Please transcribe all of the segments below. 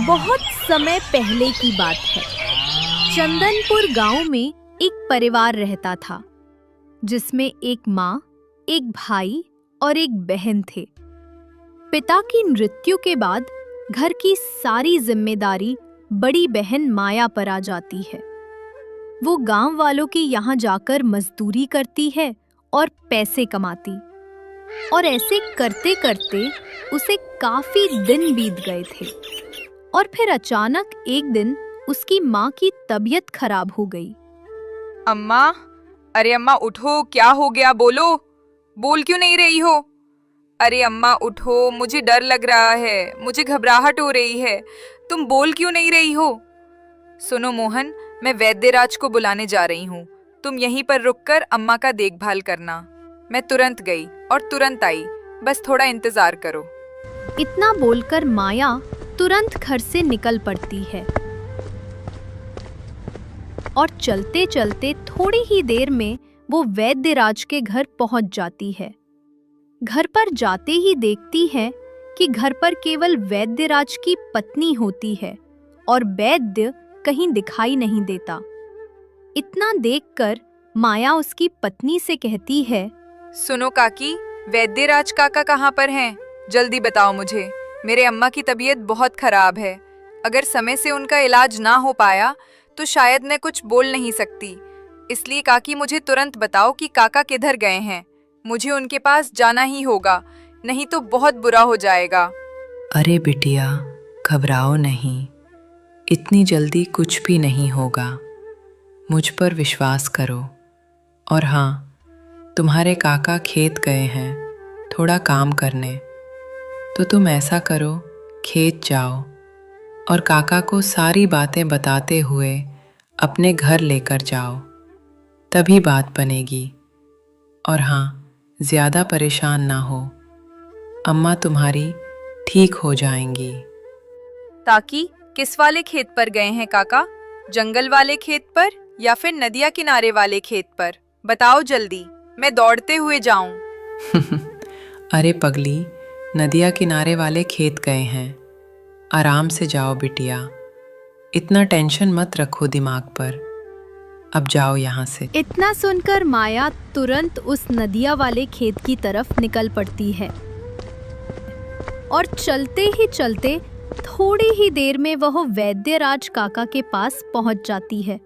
बहुत समय पहले की बात है। चंदनपुर गांव में एक परिवार रहता था, जिसमें एक माँ, एक भाई और एक बहन थे। पिता की मृत्यु के बाद घर की सारी जिम्मेदारी बड़ी बहन माया पर आ जाती है। वो गांव वालों के यहाँ जाकर मजदूरी करती है और पैसे कमाती, और ऐसे करते करते उसे काफी दिन बीत गए थे। और फिर अचानक एक दिन उसकी माँ की तबीयत खराब हो गई। अम्मा, अरे अम्मा उठो, क्या हो गया? बोलो, बोल क्यों नहीं रही हो? अरे अम्मा उठो, मुझे डर लग रहा है, मुझे घबराहट हो रही है, तुम बोल क्यों नहीं रही हो? सुनो मोहन, मैं वैद्यराज को बुलाने जा रही हूँ, तुम यहीं पर रुककर अम्मा का देखभाल करना। मैं तुरंत गई और तुरंत आई, बस थोड़ा इंतजार करो। इतना बोलकर माया तुरंत घर से निकल पड़ती है और चलते चलते थोड़ी ही देर में वो वैद्यराज के घर पहुंच जाती है। घर पर जाते ही देखती है कि घर पर केवल वैद्यराज की पत्नी होती है और वैद्य कहीं दिखाई नहीं देता। इतना देखकर माया उसकी पत्नी से कहती है, सुनो काकी, वैद्यराज काका कहाँ पर हैं? जल्दी बताओ मुझे, मेरे अम्मा की तबीयत बहुत खराब है। अगर समय से उनका इलाज ना हो पाया तो शायद मैं कुछ बोल नहीं सकती। इसलिए काकी मुझे तुरंत बताओ कि काका किधर गए हैं। मुझे उनके पास जाना ही होगा, नहीं तो बहुत बुरा हो जाएगा। अरे बिटिया, घबराओ नहीं, इतनी जल्दी कुछ भी नहीं होगा। मुझ पर विश्वास करो। और हाँ, तुम्हारे काका खेत गए हैं थोड़ा काम करने, तो तुम ऐसा करो, खेत जाओ और काका को सारी बातें बताते हुए अपने घर लेकर जाओ, तभी बात बनेगी। और हाँ, ज़्यादा परेशान ना हो, अम्मा तुम्हारी ठीक हो जाएंगी। ताकि किस वाले खेत पर गए हैं काका? जंगल वाले खेत पर या फिर नदिया किनारे वाले खेत पर? बताओ जल्दी, मैं दौड़ते हुए जाऊं। अरे पगली, नदिया किनारे वाले खेत गए हैं। आराम से जाओ बिटिया, इतना टेंशन मत रखो दिमाग पर। अब जाओ यहाँ से। इतना सुनकर माया तुरंत उस नदिया वाले खेत की तरफ निकल पड़ती है और चलते ही चलते थोड़ी ही देर में वह वैद्यराज काका के पास पहुंच जाती है।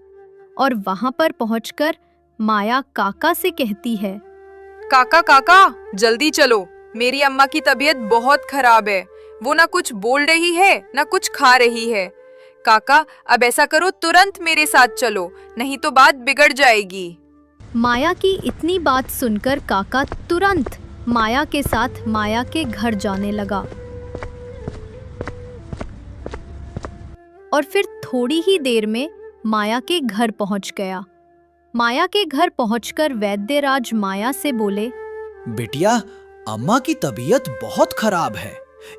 और वहां पर पहुंचकर माया काका से कहती है, काका काका, जल्दी चलो, मेरी अम्मा की तबीयत बहुत खराब है। वो ना कुछ बोल रही है ना कुछ खा रही है। काका, अब ऐसा करो, तुरंत मेरे साथ चलो, नहीं तो बात बिगड़ जाएगी। माया की इतनी बात सुनकर काका तुरंत माया के साथ माया के घर जाने लगा। और फिर थोड़ी ही देर में माया के घर पहुंच गया। माया के घर पहुंचकर वैद्यराज माया से बोले, बिटिया, अम्मा की तबीयत बहुत खराब है,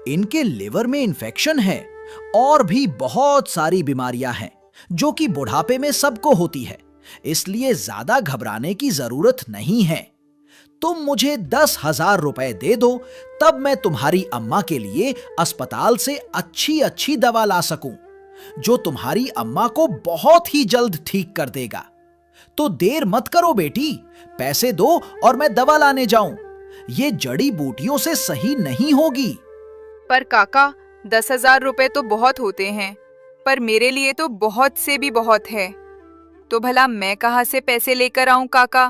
इनके लिवर में इन्फेक्शन है और भी बहुत सारी बीमारियां हैं जो कि बुढ़ापे में सबको होती है, इसलिए ज्यादा घबराने की जरूरत नहीं है। तुम मुझे 10,000 रुपए दे दो, तब मैं तुम्हारी अम्मा के लिए अस्पताल से अच्छी अच्छी दवा ला सकूं, जो तुम्हारी अम्मा को बहुत ही जल्द ठीक कर देगा। तो देर मत करो बेटी, पैसे दो और मैं दवा लाने जाऊं। ये जड़ी बूटियों से सही नहीं होगी। पर काका, 10,000 रुपए तो बहुत होते हैं, पर मेरे लिए तो बहुत से भी बहुत है। तो भला मैं कहाँ से पैसे लेकर आऊं काका?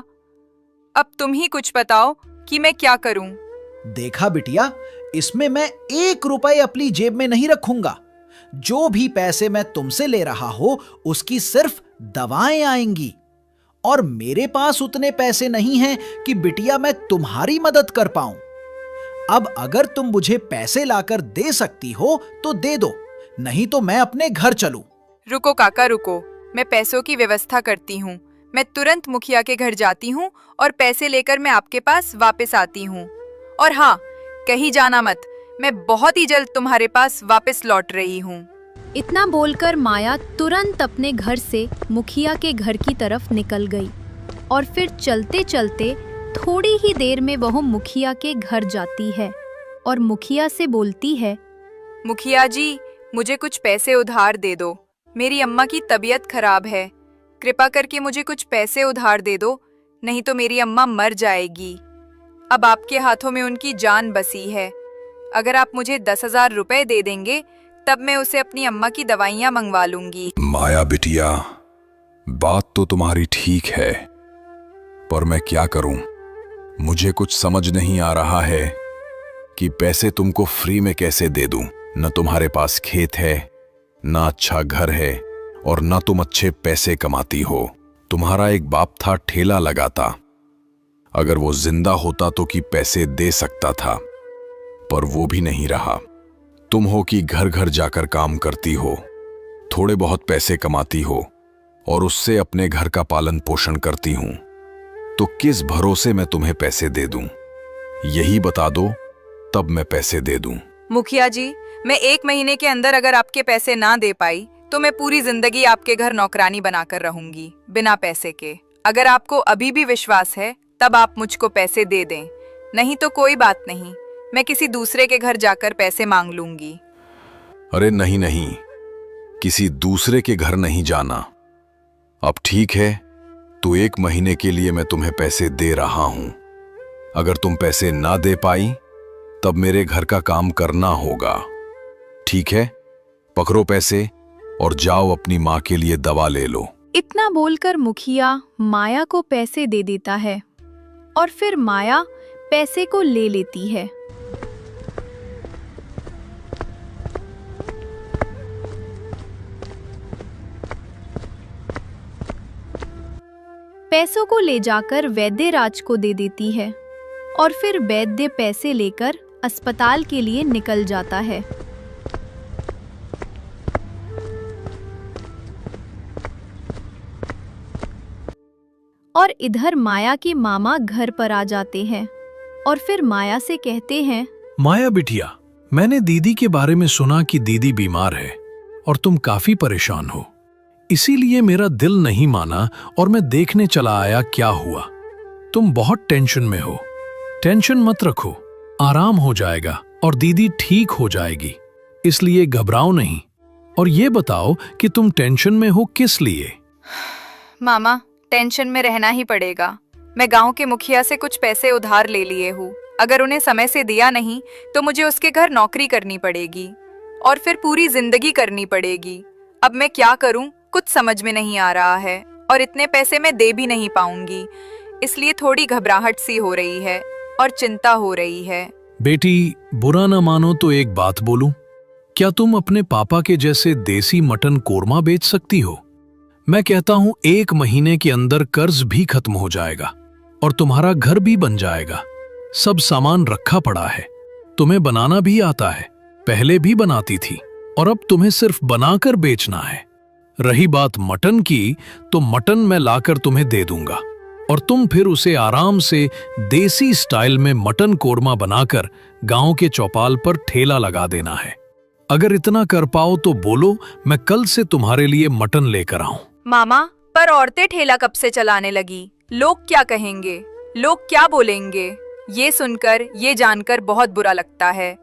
अब तुम ही कुछ बताओ कि मैं क्या करूं। देखा बिटिया, इसमें मैं 1 रुपए अपनी जेब में नहीं रखूंगा। जो भी पैसे मैं तुमसे ले रहा हो उसकी सिर्फ दवाएं आएंगी, और मेरे पास उतने पैसे नहीं हैं कि बिटिया मैं तुम्हारी मदद कर पाऊं। अब अगर तुम मुझे पैसे लाकर दे सकती हो तो दे दो, नहीं तो मैं अपने घर चलूं। रुको काका रुको, मैं पैसों की व्यवस्था करती हूँ। मैं तुरंत मुखिया के घर जाती हूँ और पैसे लेकर मैं आपके पास वापस आती हूँ। और हाँ, कहीं जाना मत, मैं बहुत ही जल्द तुम्हारे पास वापस लौट रही हूँ। इतना बोलकर माया तुरंत अपने घर से मुखिया के घर की तरफ निकल गई। और फिर चलते चलते थोड़ी ही देर में वह मुखिया के घर जाती है और मुखिया से बोलती है, मुखिया जी, मुझे कुछ पैसे उधार दे दो। मेरी अम्मा की तबीयत खराब है। कृपा करके मुझे कुछ पैसे उधार दे दो, नहीं तो मेरी अम्मा मर जाएगी। अब आपके हाथों में उनकी जान बसी है। अगर आप मुझे 10,000 रुपए दे देंगे तब मैं उसे अपनी अम्मा की दवाइयाँ मंगवा लूंगी। माया बिटिया, बात तो तुम्हारी ठीक है, पर मैं क्या करूं? मुझे कुछ समझ नहीं आ रहा है कि पैसे तुमको फ्री में कैसे दे दूं। न तुम्हारे पास खेत है, न अच्छा घर है, और न तुम अच्छे पैसे कमाती हो। तुम्हारा एक बाप था, ठेला लगाता। अगर वो जिंदा होता तो कि पैसे दे सकता था, पर वो भी नहीं रहा। तुम हो कि घर घर जाकर काम करती हो, थोड़े बहुत पैसे कमाती हो और उससे अपने घर का पालन पोषण करती हूं। तो किस भरोसे मैं तुम्हें पैसे दे दूं? यही बता दो, तब मैं पैसे दे दूं। मुखिया जी, मैं 1 महीने के अंदर अगर आपके पैसे ना दे पाई तो मैं पूरी जिंदगी आपके घर नौकरानी बनाकर रहूंगी, बिना पैसे के। अगर आपको अभी भी विश्वास है तब आप मुझको पैसे दे दें, नहीं तो कोई बात नहीं, मैं किसी दूसरे के घर जाकर पैसे मांग लूंगी। अरे नहीं नहीं, किसी दूसरे के घर नहीं जाना। अब ठीक है, तो 1 महीने के लिए मैं तुम्हें पैसे दे रहा हूं। अगर तुम पैसे ना दे पाई तब मेरे घर का काम करना होगा। ठीक है, पकड़ो पैसे और जाओ अपनी माँ के लिए दवा ले लो। इतना बोलकर मुखिया माया को पैसे दे देता है और फिर माया पैसे को ले लेती है। पैसों को ले जाकर वैद्यराज को दे देती है और फिर वैद्य पैसे लेकर अस्पताल के लिए निकल जाता है। और इधर माया के मामा घर पर आ जाते हैं और फिर माया से कहते हैं, माया बिटिया, मैंने दीदी के बारे में सुना कि दीदी बीमार है और तुम काफी परेशान हो। इसीलिए मेरा दिल नहीं माना और मैं देखने चला आया क्या हुआ। तुम बहुत टेंशन में हो। टेंशन मत रखो, आराम हो जाएगा और दीदी ठीक हो जाएगी, इसलिए घबराओ नहीं। और ये बताओ कि तुम टेंशन में हो किस लिए? मामा, टेंशन में रहना ही पड़ेगा। मैं गांव के मुखिया से कुछ पैसे उधार ले लिए हूँ। अगर उन्हें समय से दिया नहीं तो मुझे उसके घर नौकरी करनी पड़ेगी और फिर पूरी जिंदगी करनी पड़ेगी। अब मैं क्या करूँ, कुछ समझ में नहीं आ रहा है और इतने पैसे मैं दे भी नहीं पाऊंगी, इसलिए थोड़ी घबराहट सी हो रही है और चिंता हो रही है। बेटी, बुरा ना मानो तो एक बात बोलूं, क्या तुम अपने पापा के जैसे देसी मटन कोरमा बेच सकती हो? मैं कहता हूं 1 महीने के अंदर कर्ज भी खत्म हो जाएगा और तुम्हारा घर भी बन जाएगा। सब सामान रखा पड़ा है, तुम्हें बनाना भी आता है, पहले भी बनाती थी और अब तुम्हें सिर्फ बनाकर बेचना है। रही बात मटन की, तो मटन मैं लाकर तुम्हें दे दूंगा और तुम फिर उसे आराम से देसी स्टाइल में मटन कोरमा बनाकर गांव के चौपाल पर ठेला लगा देना है। अगर इतना कर पाओ तो बोलो, मैं कल से तुम्हारे लिए मटन लेकर आऊं। मामा, पर औरतें ठेला कब से चलाने लगी? लोग क्या कहेंगे, लोग क्या बोलेंगे? ये सुनकर, ये जानकर बहुत बुरा लगता है।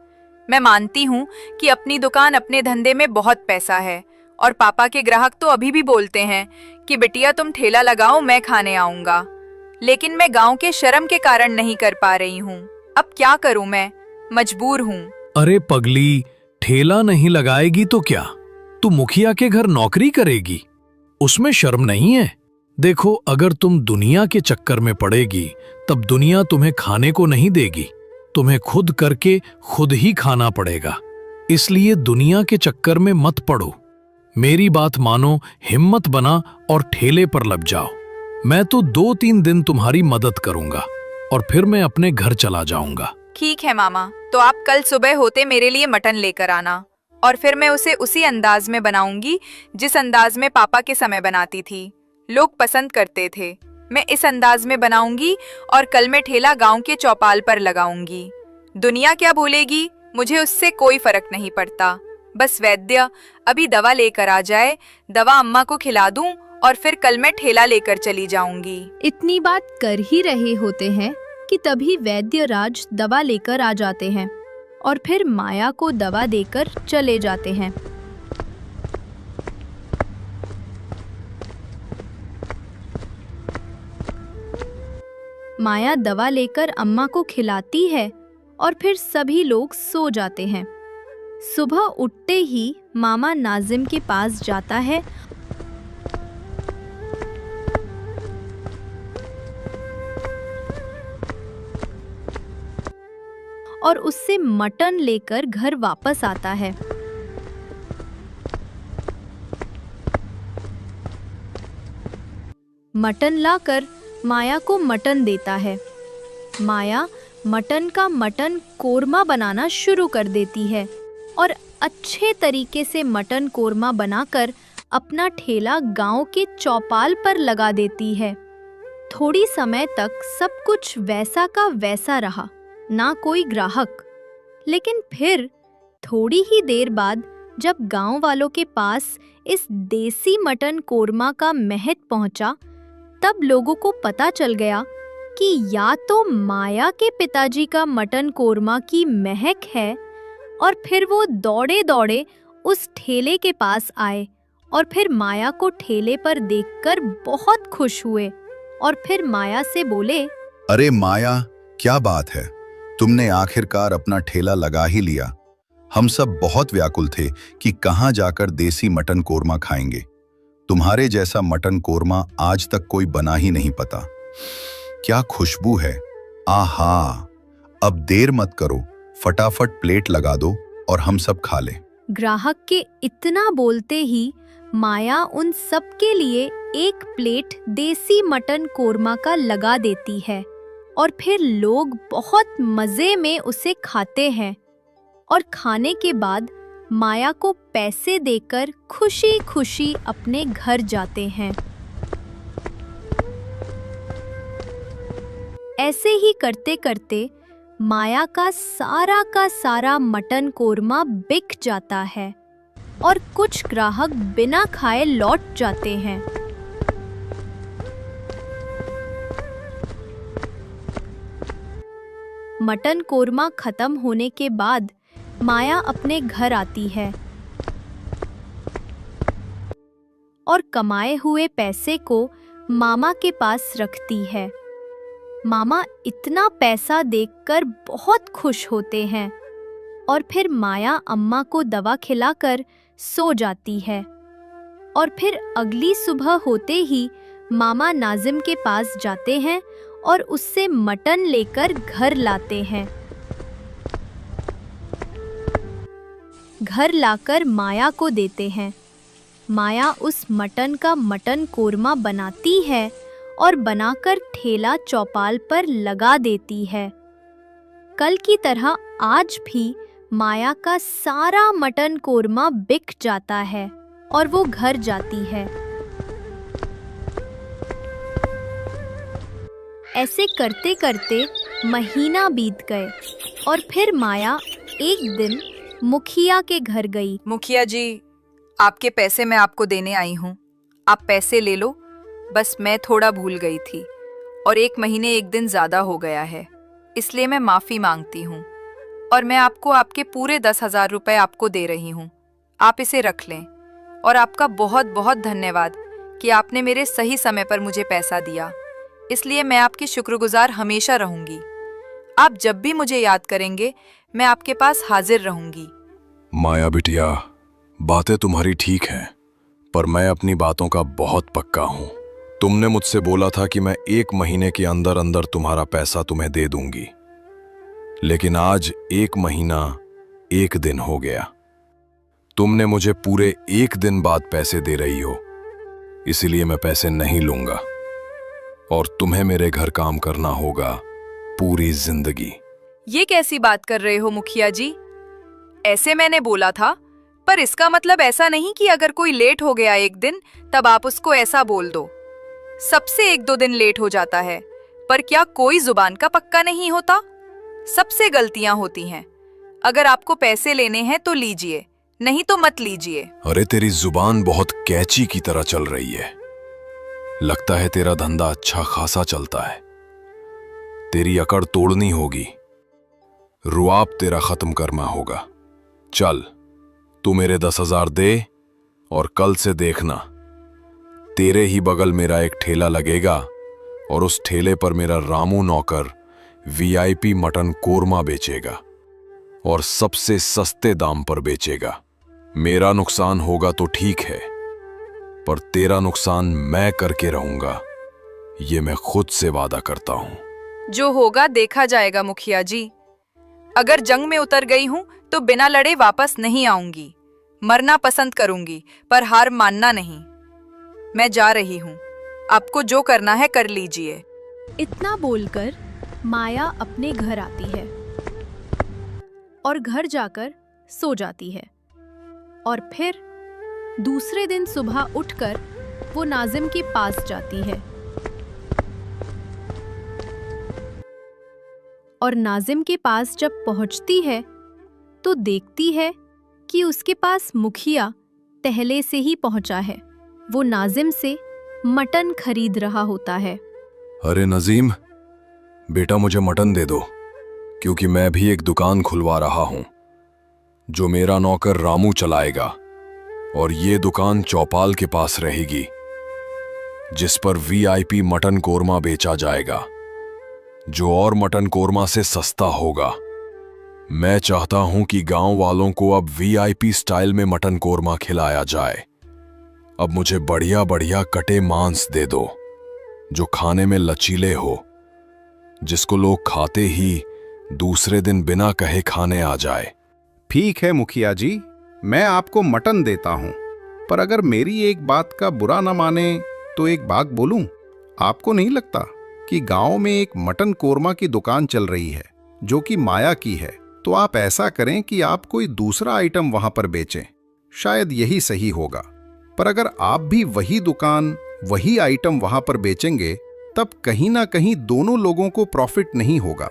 मैं मानती हूँ कि अपनी दुकान, अपने धंधे में बहुत पैसा है और पापा के ग्राहक तो अभी भी बोलते हैं कि बिटिया तुम ठेला लगाओ, मैं खाने आऊंगा। लेकिन मैं गांव के शर्म के कारण नहीं कर पा रही हूँ। अब क्या करूँ, मैं मजबूर हूँ। अरे पगली, ठेला नहीं लगाएगी तो क्या, तू मुखिया के घर नौकरी करेगी, उसमें शर्म नहीं है? देखो, अगर तुम दुनिया के चक्कर में पड़ेगी तब दुनिया तुम्हें खाने को नहीं देगी, तुम्हें खुद करके खुद ही खाना पड़ेगा। इसलिए दुनिया के चक्कर में मत पड़ो। मेरी बात मानो, हिम्मत बना और ठेले पर लग जाओ। मैं तो 2-3 दिन तुम्हारी मदद करूंगा और फिर मैं अपने घर चला जाऊंगा। ठीक है मामा, तो आप कल सुबह होते मेरे लिए मटन लेकर आना और फिर मैं उसे उसी अंदाज में बनाऊंगी जिस अंदाज में पापा के समय बनाती थी। लोग पसंद करते थे। मैं इस अंदाज में बनाऊंगी और कल मैं ठेला गांव के चौपाल पर लगाऊंगी। दुनिया क्या बोलेगी, मुझे उससे कोई फर्क नहीं पड़ता। बस वैद्य अभी दवा लेकर आ जाए, दवा अम्मा को खिला दूं और फिर कल मैं ठेला लेकर चली जाऊंगी। इतनी बात कर ही रहे होते हैं कि तभी वैद्यराज दवा लेकर आ जाते हैं और फिर माया को दवा देकर चले जाते हैं। माया दवा लेकर अम्मा को खिलाती है और फिर सभी लोग सो जाते हैं। सुबह उठते ही मामा नाजिम के पास जाता है और उससे मटन लेकर घर वापस आता है। मटन लाकर माया को मटन देता है। माया मटन का मटन कोरमा बनाना शुरू कर देती है और अच्छे तरीके से मटन कोरमा बनाकर अपना ठेला गांव के चौपाल पर लगा देती है। थोड़ी समय तक सब कुछ वैसा का वैसा रहा, ना कोई ग्राहक। लेकिन फिर थोड़ी ही देर बाद जब गांव वालों के पास इस देसी मटन कोरमा का महक पहुंचा, तब लोगों को पता चल गया कि या तो माया के पिताजी का मटन कोरमा की महक है, और फिर वो दौड़े दौड़े उस ठेले के पास आए और फिर माया को ठेले पर देखकर बहुत खुश हुए और फिर माया से बोले, अरे माया, क्या बात है, तुमने आखिरकार अपना ठेला लगा ही लिया। हम सब बहुत व्याकुल थे कि कहाँ जाकर देसी मटन कोरमा खाएंगे। तुम्हारे जैसा मटन कोरमा आज तक कोई बना ही नहीं पता। क्या खुशबू है, आहा। अब देर मत करो, फटाफट प्लेट लगा दो और हम सब खा लें। ग्राहक के इतना बोलते ही माया उन सब के लिए एक प्लेट देसी मटन कोरमा का लगा देती है और फिर लोग बहुत मजे में उसे खाते हैं और खाने के बाद माया को पैसे देकर खुशी खुशी अपने घर जाते हैं। ऐसे ही करते करते माया का सारा मटन कोरमा बिक जाता है और कुछ ग्राहक बिना खाए लौट जाते हैं। मटन कोरमा खत्म होने के बाद माया अपने घर आती है और कमाए हुए पैसे को मामा के पास रखती है। मामा इतना पैसा देखकर बहुत खुश होते हैं और फिर माया अम्मा को दवा खिलाकर सो जाती है और फिर अगली सुबह होते ही मामा नाजिम के पास जाते हैं और उससे मटन लेकर घर लाते हैं। घर लाकर माया को देते हैं। माया उस मटन का मटन कोरमा बनाती है और बनाकर ठेला चौपाल पर लगा देती है। कल की तरह आज भी माया का सारा मटन कोरमा बिक जाता है और वो घर जाती है। ऐसे करते करते महीना बीत गए और फिर माया एक दिन मुखिया के घर गई। मुखिया जी, आपके पैसे मैं आपको देने आई हूँ, आप पैसे ले लो। बस मैं थोड़ा भूल गई थी और 1 महीने 1 दिन ज्यादा हो गया है, इसलिए मैं माफी मांगती हूँ और मैं आपको आपके पूरे 10,000 रुपए आपको दे रही हूँ। आप इसे रख लें और आपका बहुत बहुत धन्यवाद कि आपने मेरे सही समय पर मुझे पैसा दिया, इसलिए मैं आपकी शुक्रगुजार हमेशा रहूंगी। आप जब भी मुझे याद करेंगे मैं आपके पास हाजिर रहूंगी। माया बिटिया, बातें तुम्हारी ठीक हैं, पर मैं अपनी बातों का बहुत पक्का हूं। तुमने मुझसे बोला था कि मैं 1 महीने के अंदर अंदर तुम्हारा पैसा तुम्हें दे दूंगी, लेकिन आज 1 महीना 1 दिन हो गया। तुमने मुझे पूरे 1 दिन बाद पैसे दे रही हो, इसलिए मैं पैसे नहीं लूंगा और तुम्हें मेरे घर काम करना होगा पूरी जिंदगी। ये कैसी बात कर रहे हो मुखिया जी? ऐसे मैंने बोला था, पर इसका मतलब ऐसा नहीं कि अगर कोई लेट हो गया 1 दिन तब आप उसको ऐसा बोल दो। सबसे 1-2 दिन लेट हो जाता है, पर क्या कोई जुबान का पक्का नहीं होता? सबसे गलतियां होती हैं। अगर आपको पैसे लेने हैं तो लीजिए, नहीं तो मत लीजिए। अरे तेरी जुबान बहुत कैची की तरह चल रही है। लगता है तेरा धंधा अच्छा खासा चलता है। तेरी अकड़ तोड़नी होगी, रुआब तेरा खत्म करना होगा। चल, तू मेरे 10,000 दे और कल से देखना, तेरे ही बगल मेरा एक ठेला लगेगा और उस ठेले पर मेरा रामू नौकर वीआईपी मटन कोरमा बेचेगा और सबसे सस्ते दाम पर बेचेगा। मेरा नुकसान होगा तो ठीक है, पर तेरा नुकसान मैं करके रहूंगा, ये मैं खुद से वादा करता हूं। जो होगा देखा जाएगा मुखिया जी। अगर जंग में उतर गई हूं तो बिना लड़े वापस नहीं आऊंगी। मरना पसंद करूंगी पर हार मानना नहीं। मैं जा रही हूं, आपको जो करना है कर लीजिए। इतना बोलकर माया अपने घर आती है और घर जाकर सो जाती है। और फिर दूसरे दिन सुबह उठकर वो नाजिम के पास जाती है और नाजिम के पास जब पहुंचती है तो देखती है कि उसके पास मुखिया पहले से ही पहुंचा है। वो नाजिम से मटन खरीद रहा होता है। अरे नजीम बेटा, मुझे मटन दे दो, क्योंकि मैं भी एक दुकान खुलवा रहा हूं जो मेरा नौकर रामू चलाएगा, और ये दुकान चौपाल के पास रहेगी, जिस पर वीआईपी मटन कोरमा बेचा जाएगा, जो और मटन कोरमा से सस्ता होगा। मैं चाहता हूं कि गांव वालों को अब वीआईपी स्टाइल में मटन कोरमा खिलाया जाए। अब मुझे बढ़िया बढ़िया कटे मांस दे दो, जो खाने में लचीले हो, जिसको लोग खाते ही दूसरे दिन बिना कहे खाने आ जाए। ठीक है मुखिया जी, मैं आपको मटन देता हूं, पर अगर मेरी एक बात का बुरा न माने तो एक बात बोलूं। आपको नहीं लगता कि गांव में एक मटन कोरमा की दुकान चल रही है जो कि माया की है? तो आप ऐसा करें कि आप कोई दूसरा आइटम वहां पर बेचें, शायद यही सही होगा। पर अगर आप भी वही दुकान वही आइटम वहां पर बेचेंगे तब कहीं ना कहीं दोनों लोगों को प्रॉफिट नहीं होगा।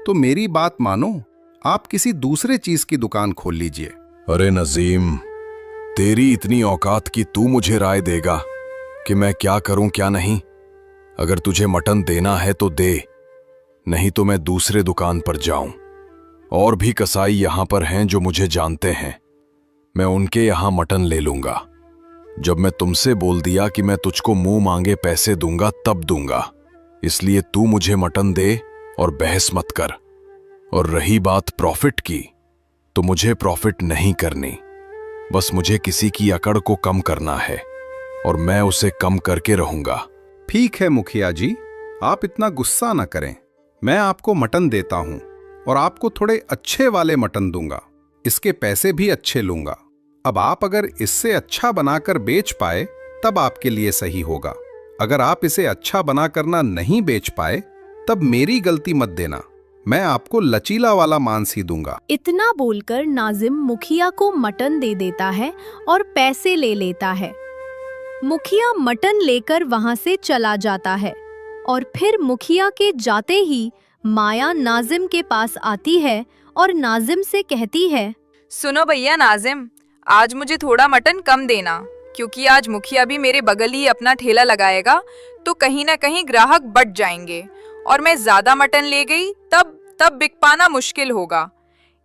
तो मेरी बात मानो, आप किसी दूसरे चीज की दुकान खोल लीजिए। अरे नजीम, तेरी इतनी औकात कि तू मुझे राय देगा कि मैं क्या करूं क्या नहीं? अगर तुझे मटन देना है तो दे, नहीं तो मैं दूसरे दुकान पर जाऊं। और भी कसाई यहां पर हैं जो मुझे जानते हैं, मैं उनके यहां मटन ले लूंगा। जब मैं तुमसे बोल दिया कि मैं तुझको मुंह मांगे पैसे दूंगा तब दूंगा, इसलिए तू मुझे मटन दे और बहस मत कर। और रही बात प्रॉफिट की, तो मुझे प्रॉफिट नहीं करनी, बस मुझे किसी की अकड़ को कम करना है और मैं उसे कम करके रहूंगा। ठीक है मुखिया जी, आप इतना गुस्सा न करें। मैं आपको मटन देता हूं और आपको थोड़े अच्छे वाले मटन दूंगा, इसके पैसे भी अच्छे लूंगा। अब आप अगर इससे अच्छा बनाकर बेच पाए तब आपके लिए सही होगा। अगर आप इसे अच्छा बनाकर ना नहीं बेच पाए तब मेरी गलती मत देना, मैं आपको लचीला वाला मांस ही दूंगा। इतना बोलकर नाजिम मुखिया को मटन दे देता है और पैसे ले लेता है। मुखिया मटन लेकर वहां से चला जाता है और फिर मुखिया के जाते ही माया नाजिम के पास आती है और नाजिम से कहती है, सुनो भैया नाजिम, आज मुझे थोड़ा मटन कम देना, क्योंकि आज मुखिया भी मेरे बगल ही अपना ठेला लगाएगा, तो कहीं ना कहीं ग्राहक बढ़ जाएंगे और मैं ज्यादा मटन ले गई तब बिक पाना मुश्किल होगा।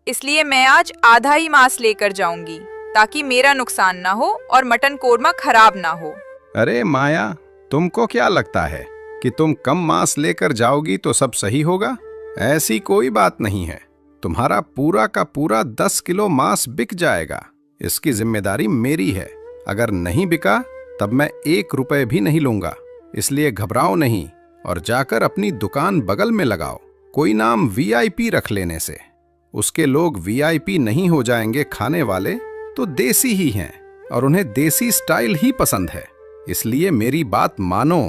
इसलिए मैं आज आधा ही मांस लेकर जाऊंगी, ताकि मेरा नुकसान ना हो और मटन कोरमा खराब ना हो। अरे माया, तुमको क्या लगता है कि तुम कम मांस लेकर जाओगी तो सब सही होगा? ऐसी कोई बात नहीं है। तुम्हारा पूरा का पूरा 10 किलो मांस बिक जाएगा, इसकी जिम्मेदारी मेरी है। अगर नहीं बिका तब मैं 1 रुपए भी नहीं लूंगा। इसलिए घबराओ नहीं और जाकर अपनी दुकान बगल में लगाओ। कोई नाम वीआईपी रख लेने से उसके लोग वीआईपी नहीं हो जाएंगे। खाने वाले तो देसी ही हैं और उन्हें देसी स्टाइल ही पसंद है। इसलिए मेरी बात मानो,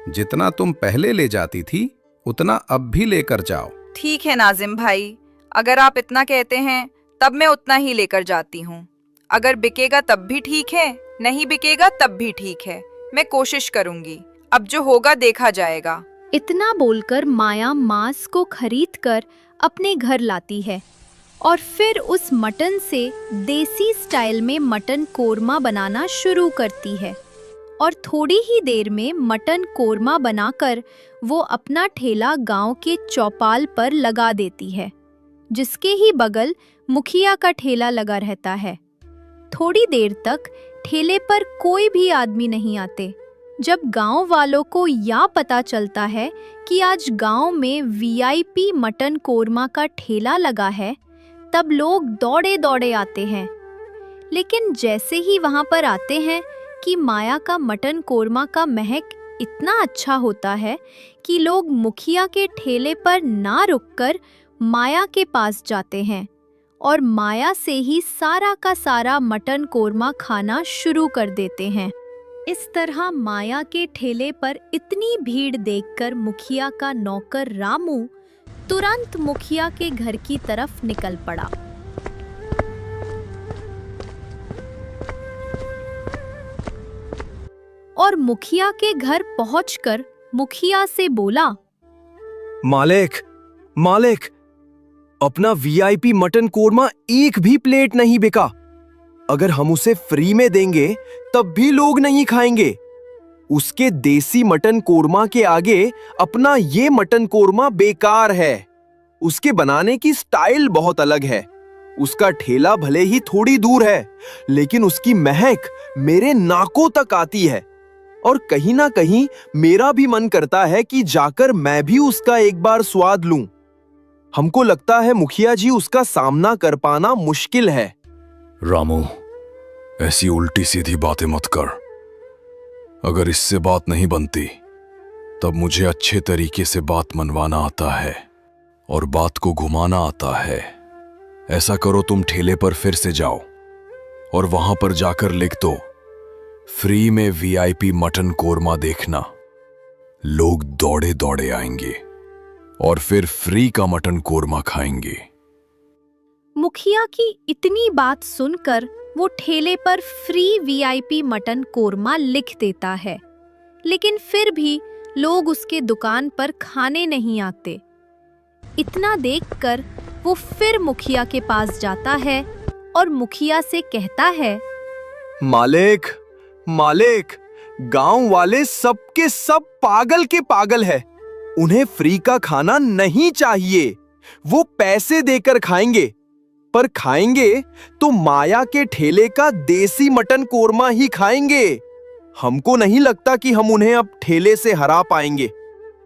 जितना तुम पहले ले जाती थी उतना अब भी लेकर जाओ। ठीक है नाजिम भाई, अगर आप इतना कहते हैं तब मैं उतना ही लेकर जाती हूँ। अगर बिकेगा तब भी ठीक है, नहीं बिकेगा तब भी ठीक है, मैं कोशिश करूंगी। अब जो होगा देखा जाएगा। इतना बोलकर माया मांस को खरीदकर अपने घर लाती है और फिर उस मटन से देसी स्टाइल में मटन कोरमा बनाना शुरू करती है। और थोड़ी ही देर में मटन कोरमा बनाकर वो अपना ठेला गांव के चौपाल पर लगा देती है, जिसके ही बगल मुखिया का ठेला लगा रहता है। थोड़ी देर तक ठेले पर कोई भी आदमी नहीं आते। जब गांव वालों को यह पता चलता है कि आज गांव में वीआईपी मटन कोरमा का ठेला लगा है, तब लोग दौड़े दौड़े आते हैं। लेकिन जैसे ही वहां पर आते हैं कि माया का मटन कोरमा का महक इतना अच्छा होता है कि लोग मुखिया के ठेले पर ना रुककर माया के पास जाते हैं और माया से ही सारा का सारा मटन कोरमा खाना शुरू कर देते हैं। इस तरह माया के ठेले पर इतनी भीड़ देखकर मुखिया का नौकर रामू तुरंत मुखिया के घर की तरफ निकल पड़ा। और मुखिया के घर पहुंचकर मुखिया से बोला, मालिक, मालिक, अपना वीआईपी मटन कोरमा एक भी प्लेट नहीं बिका। अगर हम उसे फ्री में देंगे तब भी लोग नहीं खाएंगे। उसके देसी मटन कोरमा के आगे अपना ये मटन कोरमा बेकार है। उसके बनाने की स्टाइल बहुत अलग है। उसका ठेला भले ही थोड़ी दूर है, लेकिन उसकी महक मेरे नाकों तक आती है और कहीं ना कहीं मेरा भी मन करता है कि जाकर मैं भी उसका एक बार स्वाद लूं। हमको लगता है मुखिया जी उसका सामना कर पाना मुश्किल है। रामू, ऐसी उल्टी सीधी बातें मत कर। अगर इससे बात नहीं बनती तब मुझे अच्छे तरीके से बात मनवाना आता है और बात को घुमाना आता है। ऐसा करो, तुम ठेले पर फिर से जाओ और वहां पर जाकर लिख दो, फ्री में वीआईपी मटन कोरमा देखना। लोग दौड़े दौड़े आएंगे और फिर फ्री का मटन कोरमा खाएंगे। मुखिया की इतनी बात सुनकर वो ठेले पर फ्री वीआईपी मटन कोरमा लिख देता है, लेकिन फिर भी लोग उसके दुकान पर खाने नहीं आते। इतना देखकर वो फिर मुखिया के पास जाता है और मुखिया से कहता है, मालिक, मालिक, गांव वाले सबके सब पागल के पागल है। उन्हें फ्री का खाना नहीं चाहिए। वो पैसे देकर खाएंगे, पर खाएंगे तो माया के ठेले का देसी मटन कोरमा ही खाएंगे। हमको नहीं लगता कि हम उन्हें अब ठेले से हरा पाएंगे,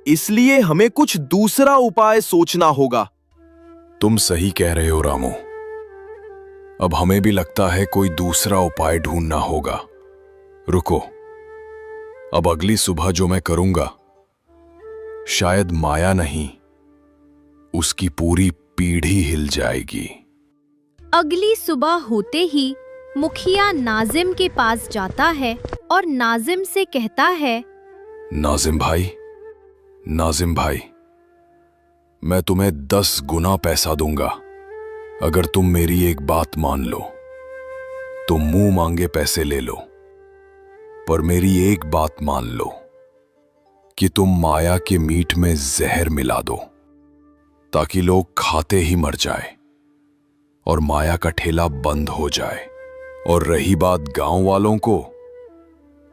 इसलिए हमें कुछ दूसरा उपाय सोचना होगा। तुम सही कह रहे हो रामू। अब हमें भी लगता है कोई दूसरा उपाय ढूंढना होगा। रुको, अब अगली सुबह जो मैं करूंगा, शायद माया नहीं, उसकी पूरी पीढ़ी हिल जाएगी। अगली सुबह होते ही मुखिया नाजिम के पास जाता है और नाजिम से कहता है, नाजिम भाई, नाजिम भाई, मैं तुम्हें 10 गुना पैसा दूंगा अगर तुम मेरी एक बात मान लो। तुम मुंह मांगे पैसे ले लो, पर मेरी एक बात मान लो कि तुम माया के मीट में जहर मिला दो ताकि लोग खाते ही मर जाए और माया का ठेला बंद हो जाए। और रही बात गांव वालों को,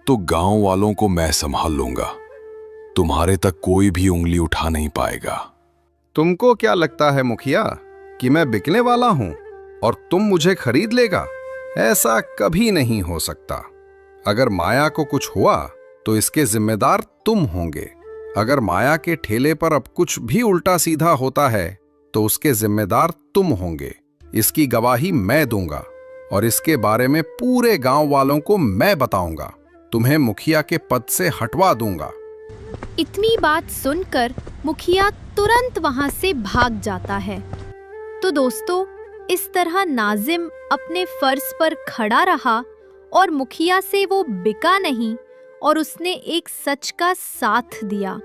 तो गांव वालों को मैं संभाल लूंगा। तुम्हारे तक कोई भी उंगली उठा नहीं पाएगा। तुमको क्या लगता है मुखिया कि मैं बिकने वाला हूं और तुम मुझे खरीद लेगा? ऐसा कभी नहीं हो सकता। अगर माया को कुछ हुआ तो इसके जिम्मेदार तुम होंगे। अगर माया के ठेले पर अब कुछ भी उल्टा सीधा होता है तो उसके जिम्मेदार तुम होंगे। इसकी गवाही मैं दूंगा और इसके बारे में पूरे गांव वालों को मैं बताऊंगा। तुम्हें मुखिया के पद से हटवा दूंगा। इतनी बात सुनकर मुखिया तुरंत वहां से भाग जाता है। तो दोस्तों, इस तरह नाजिम अपने फर्ज पर खड़ा रहा और मुखिया से वो बिका नहीं और उसने एक सच का साथ दिया।